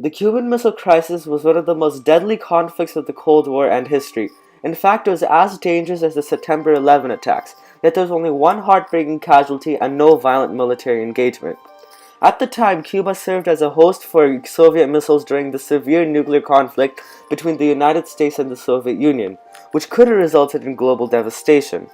The Cuban Missile Crisis was one of the most deadly conflicts of the Cold War and history. In fact, it was as dangerous as the September 11 attacks, yet there was only one heartbreaking casualty and no violent military engagement. At the time, Cuba served as a host for Soviet missiles during the severe nuclear conflict between the United States and the Soviet Union, which could have resulted in global devastation.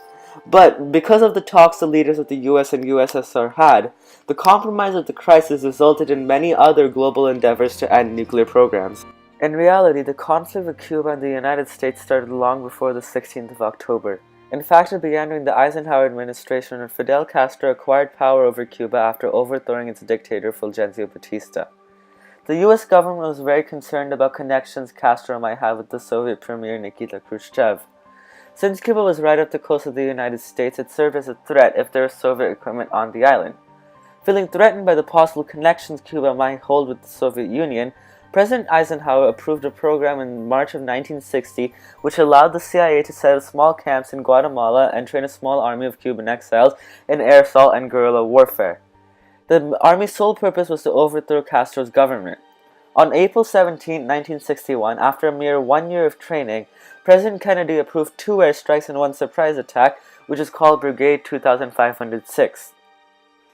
But because of the talks the leaders of the US and USSR had, the compromise of the crisis resulted in many other global endeavors to end nuclear programs. In reality, the conflict with Cuba and the United States started long before the 16th of October. In fact, it began during the Eisenhower administration when Fidel Castro acquired power over Cuba after overthrowing its dictator Fulgencio Batista. The US government was very concerned about connections Castro might have with the Soviet Premier Nikita Khrushchev. Since Cuba was right up the coast of the United States, it served as a threat if there was Soviet equipment on the island. Feeling threatened by the possible connections Cuba might hold with the Soviet Union, President Eisenhower approved a program in March of 1960 which allowed the CIA to set up small camps in Guatemala and train a small army of Cuban exiles in air assault and guerrilla warfare. The army's sole purpose was to overthrow Castro's government. On April 17, 1961, after a mere 1 year of training, President Kennedy approved 2 airstrikes and 1 surprise attack, which is called Brigade 2506.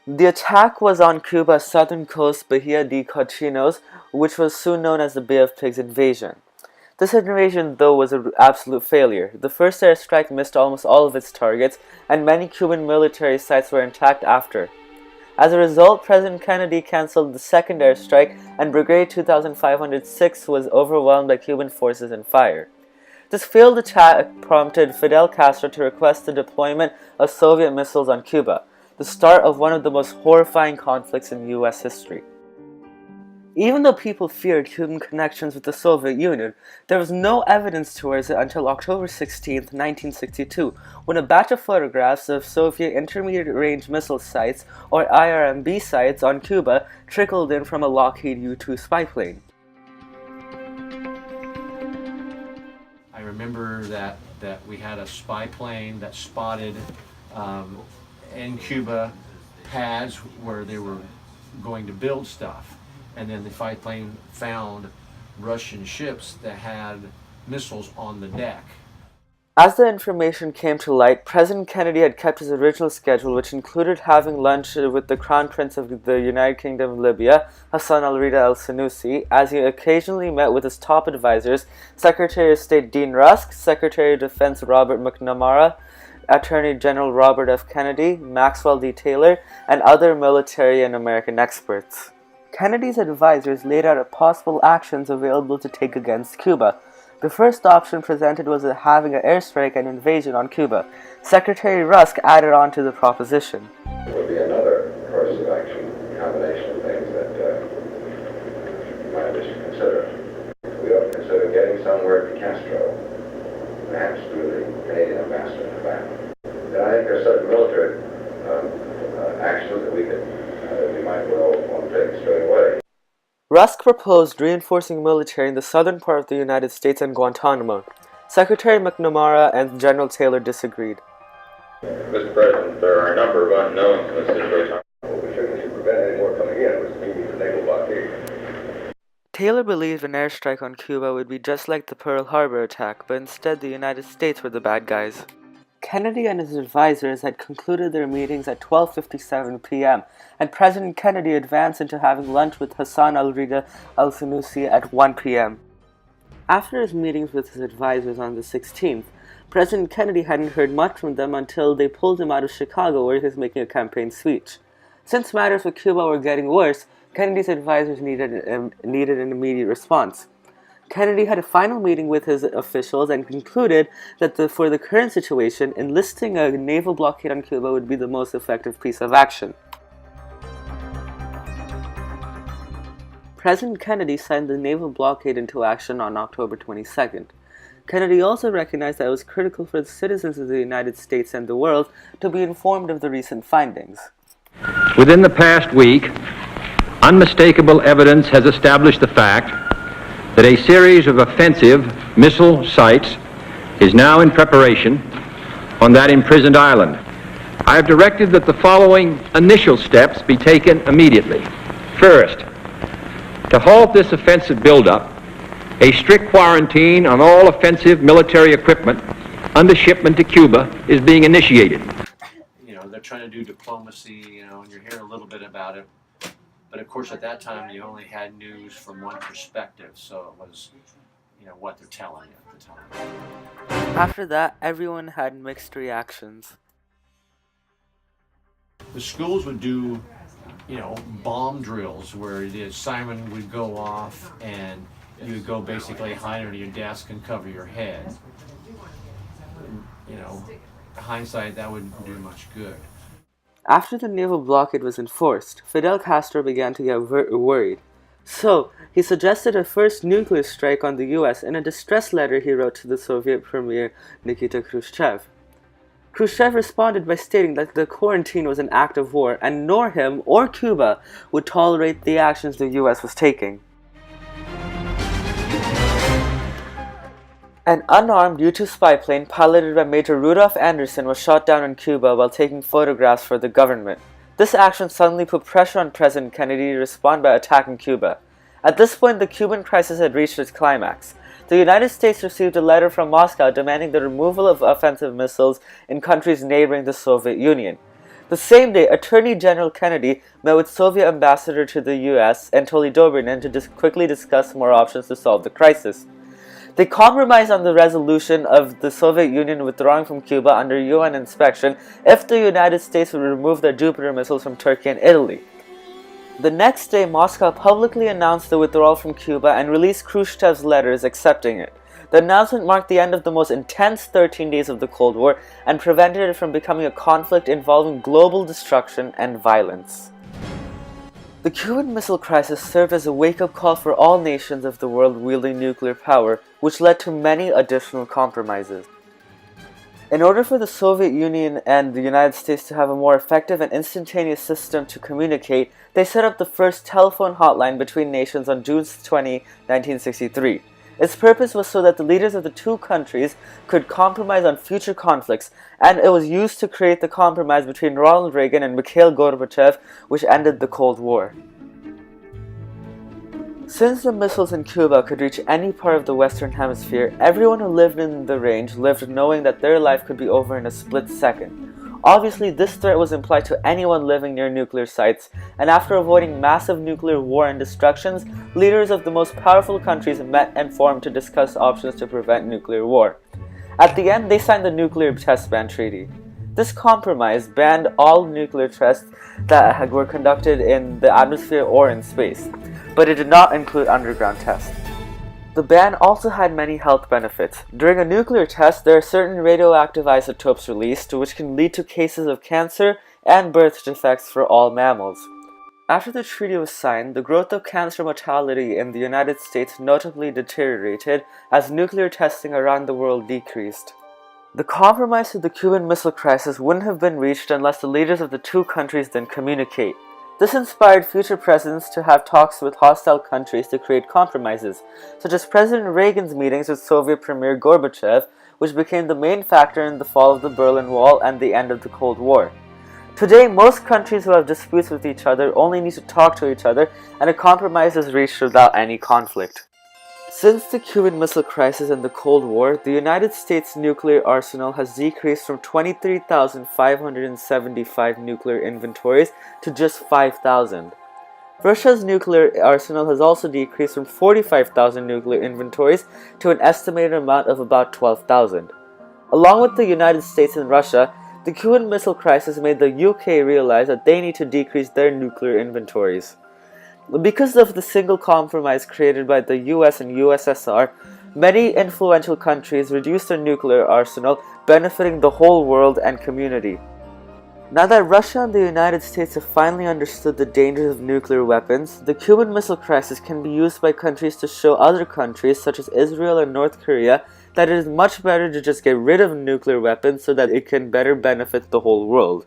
The attack was on Cuba's southern coast, Bahia de Cochinos, which was soon known as the Bay of Pigs invasion. This invasion, though, was an absolute failure. The first airstrike missed almost all of its targets, and many Cuban military sites were intact after. As a result, President Kennedy canceled the second airstrike, and Brigade 2506 was overwhelmed by Cuban forces and fire. This failed attack prompted Fidel Castro to request the deployment of Soviet missiles on Cuba, the start of one of the most horrifying conflicts in U.S. history. Even though people feared Cuban connections with the Soviet Union, there was no evidence towards it until October 16, 1962, when a batch of photographs of Soviet intermediate-range missile sites, or IRMB sites, on Cuba trickled in from a Lockheed U-2 spy plane. I remember that we had a spy plane that spotted in Cuba pads where they were going to build stuff. And then the spy plane found Russian ships that had missiles on the deck. As the information came to light, President Kennedy had kept his original schedule, which included having lunch with the Crown Prince of the United Kingdom of Libya, Hassan al-Rida al-Senussi, as he occasionally met with his top advisors, Secretary of State Dean Rusk, Secretary of Defense Robert McNamara, Attorney General Robert F. Kennedy, Maxwell D. Taylor, and other military and American experts. Kennedy's advisors laid out possible actions available to take against Cuba. The first option presented was having an airstrike and invasion on Cuba. Secretary Rusk added on to the proposition. There would be another course of action, combination of things that you might wish to consider. We ought to consider getting some word to Castro, perhaps through the Canadian ambassador in Havana. And I think there are certain military actions that we might well want to take straight away. Rusk proposed reinforcing military in the southern part of the United States and Guantanamo. Secretary McNamara and General Taylor disagreed. Mr. President, there are a number of unknowns in this situation. We certainly should prevent any more coming in, which means the naval blockade. Taylor believed an airstrike on Cuba would be just like the Pearl Harbor attack, but instead the United States were the bad guys. Kennedy and his advisors had concluded their meetings at 12:57 p.m., and President Kennedy advanced into having lunch with Hassan al-Rida al-Senussi at 1 p.m. After his meetings with his advisors on the 16th, President Kennedy hadn't heard much from them until they pulled him out of Chicago where he was making a campaign speech. Since matters with Cuba were getting worse, Kennedy's advisors needed an immediate response. Kennedy had a final meeting with his officials and concluded that for the current situation, enlisting a naval blockade on Cuba would be the most effective piece of action. President Kennedy signed the naval blockade into action on October 22nd. Kennedy also recognized that it was critical for the citizens of the United States and the world to be informed of the recent findings. Within the past week, unmistakable evidence has established the fact that a series of offensive missile sites is now in preparation on that imprisoned island. I have directed that the following initial steps be taken immediately. First, To halt this offensive buildup, a strict quarantine on all offensive military equipment under shipment to Cuba is being initiated. You know, they're trying to do diplomacy, you know, and you're hearing a little bit about it. But of course, at that time, you only had news from one perspective, so it was, you know, what they're telling you at the time. After that, everyone had mixed reactions. The schools would do, you know, bomb drills where the siren would go off and you would go basically hide under your desk and cover your head. You know, hindsight, that wouldn't do much good. After the naval blockade was enforced, Fidel Castro began to get worried. So, he suggested a first nuclear strike on the US in a distress letter he wrote to the Soviet Premier Nikita Khrushchev. Khrushchev responded by stating that the quarantine was an act of war and nor him or Cuba would tolerate the actions the US was taking. An unarmed U-2 spy plane piloted by Major Rudolph Anderson was shot down in Cuba while taking photographs for the government. This action suddenly put pressure on President Kennedy to respond by attacking Cuba. At this point, the Cuban crisis had reached its climax. The United States received a letter from Moscow demanding the removal of offensive missiles in countries neighboring the Soviet Union. The same day, Attorney General Kennedy met with Soviet ambassador to the US, Anatoly Dobrinin, to quickly discuss more options to solve the crisis. They compromised on the resolution of the Soviet Union withdrawing from Cuba under UN inspection if the United States would remove their Jupiter missiles from Turkey and Italy. The next day, Moscow publicly announced the withdrawal from Cuba and released Khrushchev's letters accepting it. The announcement marked the end of the most intense 13 days of the Cold War and prevented it from becoming a conflict involving global destruction and violence. The Cuban Missile Crisis served as a wake-up call for all nations of the world wielding nuclear power, which led to many additional compromises. In order for the Soviet Union and the United States to have a more effective and instantaneous system to communicate, they set up the first telephone hotline between nations on June 20, 1963. Its purpose was so that the leaders of the two countries could compromise on future conflicts, and it was used to create the compromise between Ronald Reagan and Mikhail Gorbachev, which ended the Cold War. Since the missiles in Cuba could reach any part of the Western Hemisphere, everyone who lived in the range lived knowing that their life could be over in a split second. Obviously, this threat was implied to anyone living near nuclear sites, and after avoiding massive nuclear war and destructions, leaders of the most powerful countries met and formed to discuss options to prevent nuclear war. At the end, they signed the Nuclear Test Ban Treaty. This compromise banned all nuclear tests that were conducted in the atmosphere or in space, but it did not include underground tests. The ban also had many health benefits. During a nuclear test, there are certain radioactive isotopes released, which can lead to cases of cancer and birth defects for all mammals. After the treaty was signed, the growth of cancer mortality in the United States notably deteriorated as nuclear testing around the world decreased. The compromise to the Cuban Missile Crisis wouldn't have been reached unless the leaders of the two countries didn't communicate. This inspired future presidents to have talks with hostile countries to create compromises, such as President Reagan's meetings with Soviet Premier Gorbachev, which became the main factor in the fall of the Berlin Wall and the end of the Cold War. Today, most countries who have disputes with each other only need to talk to each other, and a compromise is reached without any conflict. Since the Cuban Missile Crisis and the Cold War, the United States nuclear arsenal has decreased from 23,575 nuclear inventories to just 5,000. Russia's nuclear arsenal has also decreased from 45,000 nuclear inventories to an estimated amount of about 12,000. Along with the United States and Russia, the Cuban Missile Crisis made the UK realize that they need to decrease their nuclear inventories. Because of the single compromise created by the US and USSR, many influential countries reduced their nuclear arsenal, benefiting the whole world and community. Now that Russia and the United States have finally understood the dangers of nuclear weapons, the Cuban Missile Crisis can be used by countries to show other countries, such as Israel and North Korea, that it is much better to just get rid of nuclear weapons so that it can better benefit the whole world.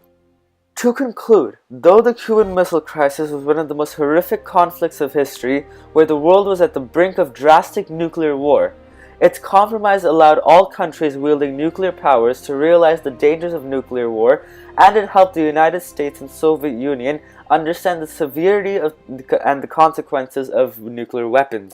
To conclude, though the Cuban Missile Crisis was one of the most horrific conflicts of history, where the world was at the brink of drastic nuclear war, Its compromise allowed all countries wielding nuclear powers to realize the dangers of nuclear war, and it helped the United States and Soviet Union understand the severity of and the consequences of nuclear weapons.